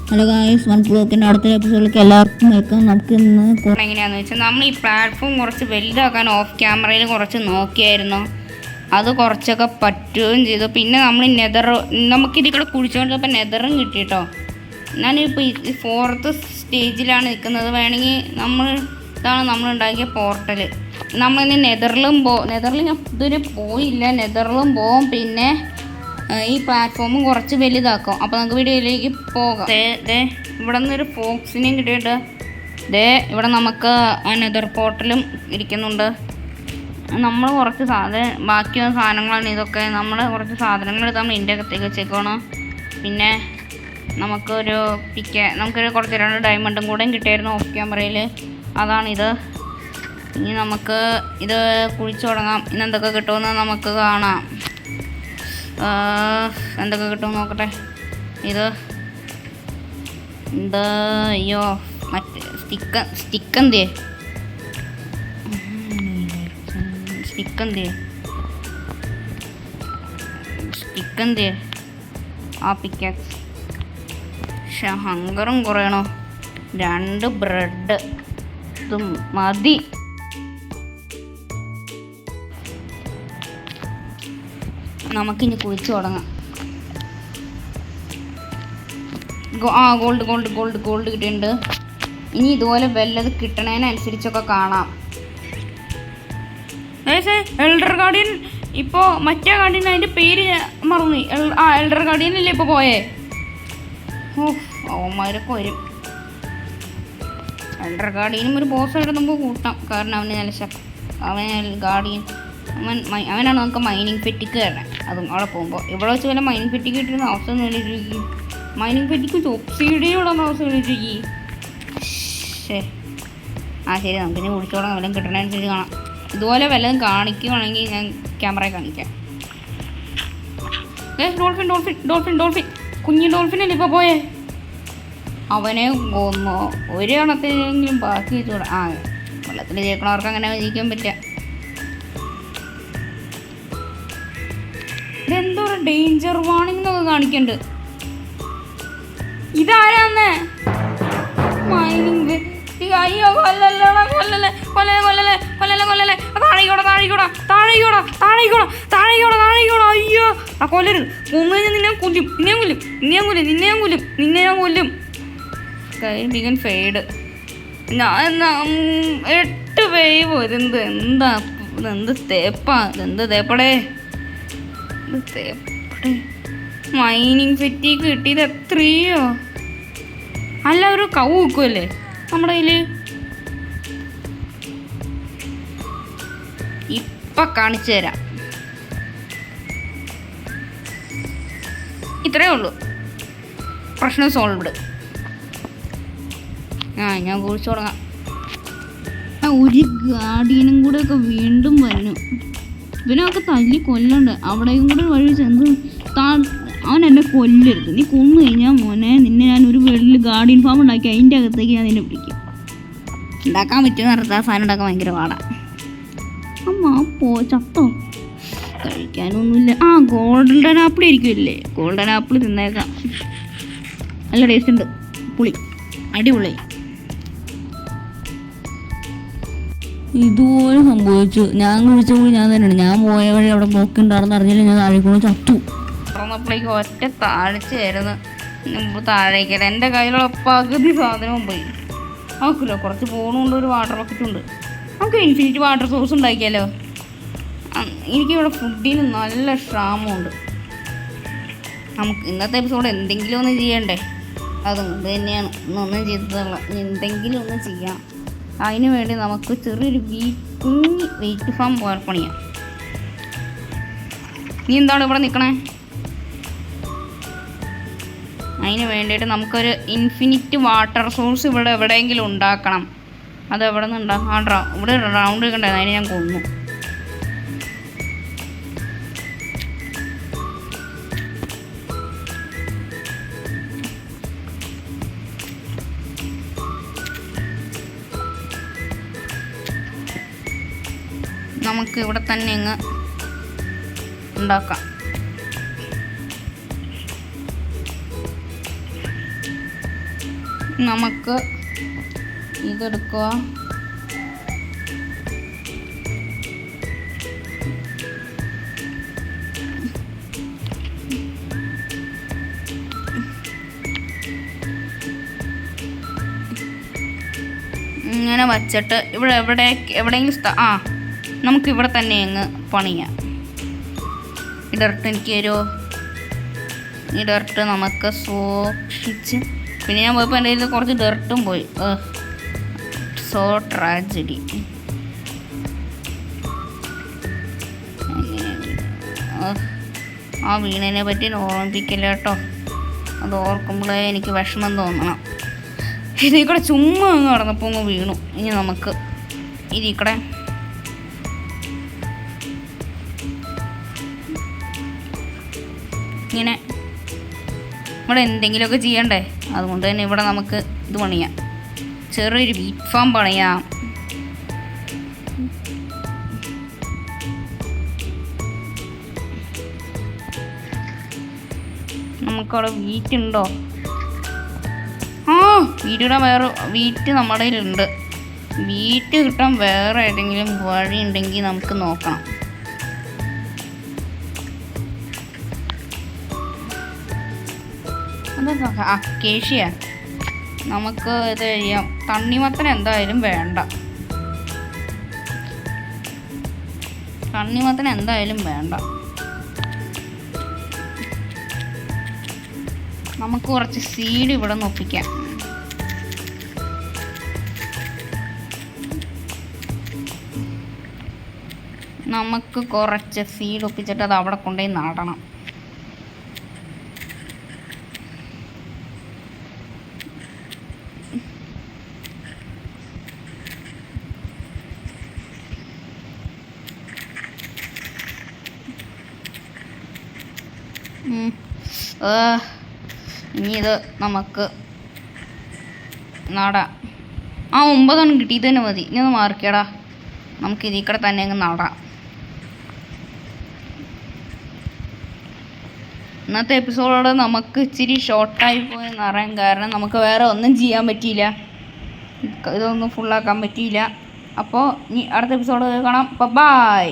Hello guys, one ബ്ലോക്കിൻ്റെ അടുത്ത എപ്പിസോഡിലേക്ക് എല്ലാവർക്കും വെൽക്കം. നമുക്ക് ഇന്ന് എങ്ങനെയാണെന്ന് വെച്ചാൽ നമ്മൾ ഈ പ്ലാറ്റ്ഫോം കുറച്ച് വലുതാക്കാൻ ഓഫ് ക്യാമറയിൽ കുറച്ച് നോക്കിയായിരുന്നു. അത് കുറച്ചൊക്കെ പറ്റുകയും ചെയ്തു. പിന്നെ നമ്മൾ നമുക്കിത് കൂടെ കുഴിച്ചുകൊണ്ടപ്പോൾ നെതറും കിട്ടിയിട്ടോ. ഞാനിപ്പോൾ ഈ 4th സ്റ്റേജിലാണ് നിൽക്കുന്നത്. വേണമെങ്കിൽ ഇതാണ് നമ്മളുണ്ടാക്കിയ പോർട്ടൽ. നമ്മളിനി നെതറിൽ ഞാൻ ഇതുവരെ പോയില്ല. നെതറിലും പോവും. പിന്നെ ഈ പ്ലാറ്റ്ഫോമും കുറച്ച് വലുതാക്കും. അപ്പോൾ നമുക്ക് വീഡിയോയിലേക്ക് പോകാം. ഇവിടെ നിന്നൊരു ഫോക്സിനെയും കിട്ടിയിട്ട് ഇവിടെ നമുക്ക് നെതർ പോർട്ടലും ഇരിക്കുന്നുണ്ട്. നമ്മൾ കുറച്ച് ബാക്കിയുള്ള സാധനങ്ങളാണ് ഇതൊക്കെ. നമ്മൾ കുറച്ച് സാധനങ്ങൾ എടുത്ത് നമ്മൾ ഇതിൻ്റെ അകത്തേക്ക് വെച്ചേക്കണം. പിന്നെ നമുക്കൊരു കുറച്ച് 2 ഡയമണ്ടും കൂടെയും കിട്ടിയായിരുന്നു ഓഫ് ക്യാമറയിൽ. അതാണിത്. ഇനി നമുക്ക് ഇത് കുഴിച്ചു തുടങ്ങാം. ഇന്ന് എന്തൊക്കെ കിട്ടുമെന്ന് നമുക്ക് കാണാം. എന്തൊക്കെ കിട്ടുമെന്ന് നോക്കട്ടെ. അയ്യോ മറ്റേ സ്റ്റിക്കെന്തേ ആ പിക്കാക്സ്. പക്ഷെ ഹങ്കറും കുറയണോ. 2 ബ്രെഡ് ഇത് മതി. നമുക്കിനി കുഴിച്ചു തുടങ്ങാം. ഗോൾഡ് കിട്ടിയിട്ടുണ്ട്. ഇനി ഇതുപോലെ വല്ലത് കിട്ടണതിനനുസരിച്ചൊക്കെ കാണാം. എൽഡർ ഗാർഡിയൻ ഇപ്പോൾ മറ്റേ ഗാർഡിയൻ അതിൻ്റെ പേര് മറന്നു. എൽഡർ ഗാർഡിയനല്ലേ ഇപ്പോൾ പോയേ. അവന്മാരൊക്കെ വരും. എൽഡർ ഗാർഡിയനും ഒരു ബോസ് ആയിട്ട് നമുക്ക് കൂട്ടാം. കാരണം അവൻ ഗാർഡിയൻ അവനാണ് നമുക്ക് മൈനിങ് പെറ്റിക്ക് തരണം. അതും അവിടെ പോകുമ്പോൾ ഇവിടെ വെച്ച് വല്ല മൈനിങ് പെറ്റിക്ക് കിട്ടുന്ന അവസ്ഥ നേടിയിട്ടിരിക്കും. മൈനിങ് പെറ്റിക്ക് ഒബ്സിഡിയുള്ള അവസ്ഥ നേടിയിട്ടിരിക്കും. ശരി, നമുക്കിനി കുടിച്ചോളാം. വല്ലതും കിട്ടണനുസരിച്ച് കാണാം. ഇതുപോലെ വല്ലതും കാണിക്കുവാണെങ്കിൽ ഞാൻ ക്യാമറയിൽ കാണിക്കാം. ഡോൾഫിൻ കുഞ്ഞു ഡോൾഫിനല്ലേ ഇപ്പോൾ പോയേ. അവനെ കൊന്നു. ഒരു കണത്തിനെങ്കിലും ബാക്കി വെച്ചോളാം. വെള്ളത്തിൽ ചേർക്കണവർക്ക് അങ്ങനെ ജീവിക്കാൻ പറ്റുക. ഇതെന്തോ ഡേഞ്ചർ വാണിംഗ് എന്നൊക്കെ കാണിക്കണ്ട്. ഇതാരാന്ന് മൈനിങ്. അയ്യോ അയ്യോ കൊല്ലരുത്. നിന്നെ ഞാൻ കൊല്ലും. Began fade. 8 വേവ്. ഇതെന്ത് തേപ്പടേ. മൈനിങ് ഫെറ്റിക്ക് കിട്ടിയത് എത്രയോ. അല്ല, ഒരു കൗ വെക്കുമല്ലേ നമ്മുടെ കയ്യിൽ. ഇപ്പം കാണിച്ചു തരാം. ഇത്രയേ ഉള്ളൂ. പ്രശ്നം സോൾവ്ഡ്. ഞാൻ കുറിച്ച് തുടങ്ങാം. ഒരു ഗാർഡിയനും കൂടെ ഒക്കെ വീണ്ടും വന്നു. ഇവനൊക്കെ തല്ലി കൊല്ലണ്ട്. അവിടെയും കൂടെ വഴി ചെന്ന് അവൻ എന്നെ കൊല്ലരുത്. നീ കൊന്നു കഴിഞ്ഞാൽ മോനെ നിന്നെ ഞാൻ ഒരു വീട്ടിൽ ഗാർഡിയൻ ഫാം ഉണ്ടാക്കി അതിൻ്റെ അകത്തേക്ക് ഞാൻ നിന്നെ പിടിക്കും. ഉണ്ടാക്കാൻ പറ്റുമെന്ന് പറഞ്ഞാൽ സാധനം ഉണ്ടാക്കാൻ ഭയങ്കര പാടാണ്. ചത്തോ. കഴിക്കാനൊന്നുമില്ല. ഗോൾഡൻ ആപ്പിൾ ഇരിക്കുമല്ലേ. ഗോൾഡൻ ആപ്പിൾ തിന്നേക്കാം. നല്ല ടേസ്റ്റ് ഉണ്ട്. പുളി അടിപൊളി. ഇതുപോലെ സംഭവിച്ചു. ഞാൻ കുഴിച്ച കൂടി ഞാൻ തന്നെയാണ്. ഞാൻ പോയ വഴി അവിടെ ബ്ലോക്കുണ്ടാണെന്ന് അറിഞ്ഞില്ല. ഞാൻ താഴേക്കൂടെ ചത്തു. തുറന്നപ്പോഴേക്ക് ഒറ്റ താഴ്ചയായിരുന്നു. താഴേക്കല്ല. എൻ്റെ കയ്യിലുള്ള പകുതി സാധനവും പോയി. നോക്കില്ല, കുറച്ച് ഫോണുണ്ട്, ഒരു വാട്ടർ ബക്കറ്റുണ്ട്. നമുക്ക് ഇൻഫിനിറ്റ് വാട്ടർ സോഴ്സ് ഉണ്ടാക്കിയാലോ. എനിക്കിവിടെ ഫുഡിന് നല്ല ക്ഷാമമുണ്ട്. നമുക്ക് ഇന്നത്തെ എപ്പിസോഡ് എന്തെങ്കിലും ഒന്ന് ചെയ്യണ്ടേ. അതുകൊണ്ട് തന്നെയാണ് ഇന്നൊന്നും ചെയ്തിട്ടുള്ള. എന്തെങ്കിലും ഒന്ന് ചെയ്യാം. അതിന് വേണ്ടി നമുക്ക് ചെറിയൊരു കുഞ്ഞ് വെയിറ്റ് ഫാം പോലെ പണിയാം. നീ എന്താണ് ഇവിടെ നിൽക്കണേ? അതിന് വേണ്ടിയിട്ട് നമുക്കൊരു ഇൻഫിനിറ്റ് വാട്ടർ സോഴ്സ് ഇവിടെ എവിടെയെങ്കിലും ഉണ്ടാക്കണം. അത് എവിടെ നിന്ന് ഉണ്ടാക്കാം? ഇവിടെ റൗണ്ട് വെക്കണ്ടായിരുന്നു. അതിന് ഞാൻ കൊന്നു. നമുക്ക് ഇവിടെ തന്നെ അങ്ങ് ഉണ്ടാക്കാം. നമുക്ക് ഇതെടുക്കുക. ഇങ്ങനെ വച്ചിട്ട് എവിടെയെങ്കിലും നമുക്കിവിടെ തന്നെ അങ്ങ് പണിയാം. ഇടർട്ട് എനിക്ക് തരുമോ? ഇടർട്ട് നമുക്ക് സൂക്ഷിച്ച്. പിന്നെ ഞാൻ പോയപ്പോൾ എൻ്റെ കയ്യിൽ കുറച്ച് ഡർട്ടും പോയി. So tragedy. ആ വീണതിനെ പറ്റി ഓർമ്മിപ്പിക്കില്ല കേട്ടോ. അത് ഓർക്കുമ്പോഴേ എനിക്ക് വിഷമം തോന്നണം. ഇതിൽ കൂടെ ചുമ്മാ അങ്ങ് നടന്നപ്പോൾ അങ്ങ് വീണു. ഇനി നമുക്ക് ഇതിൽ കൂടെ ഇങ്ങനെ ഇവിടെ എന്തെങ്കിലുമൊക്കെ ചെയ്യണ്ടേ. അതുകൊണ്ട് തന്നെ ഇവിടെ നമുക്ക് ഇത് പണിയാം. ചെറിയൊരു വീറ്റ് ഫാം പണിയാം. നമുക്കവിടെ വീറ്റ് ഉണ്ടോ? വീറ്റ് നമ്മുടെ കയ്യിലുണ്ട്. വീറ്റ് കിട്ടാൻ വേറെ ഏതെങ്കിലും വഴി ഉണ്ടെങ്കിൽ നമുക്ക് നോക്കണം. അതെന്താ അക്കേഷ്യ? നമുക്ക് ഇത് ചെയ്യാം. തണ്ണിമത്തൻ എന്തായാലും വേണ്ട. നമുക്ക് കുറച്ച് സീഡ് ഇവിടെ നിന്ന് ഒപ്പിക്കാം. നമുക്ക് കുറച്ച് സീഡ് ഒപ്പിച്ചിട്ട് അത് അവിടെ കൊണ്ടുപോയി നടണം. ഇനി ഇത് നമുക്ക് നടാം. 9 കിട്ടി. ഇത് തന്നെ മതി. ഇനി ഒന്ന് മാറിക്കടാ. നമുക്ക് ഇതിൽ കൂടെ തന്നെ അങ്ങ് നടാം. ഇന്നത്തെ എപ്പിസോഡോട് നമുക്ക് ഇച്ചിരി ഷോർട്ടായി പോയെന്ന് അറിയാൻ കാരണം നമുക്ക് വേറെ ഒന്നും ചെയ്യാൻ പറ്റിയില്ല. ഇതൊന്നും ഫുള്ളാക്കാൻ പറ്റിയില്ല. അപ്പോൾ ഇനി അടുത്ത എപ്പിസോഡ് കാണാം. ബൈ.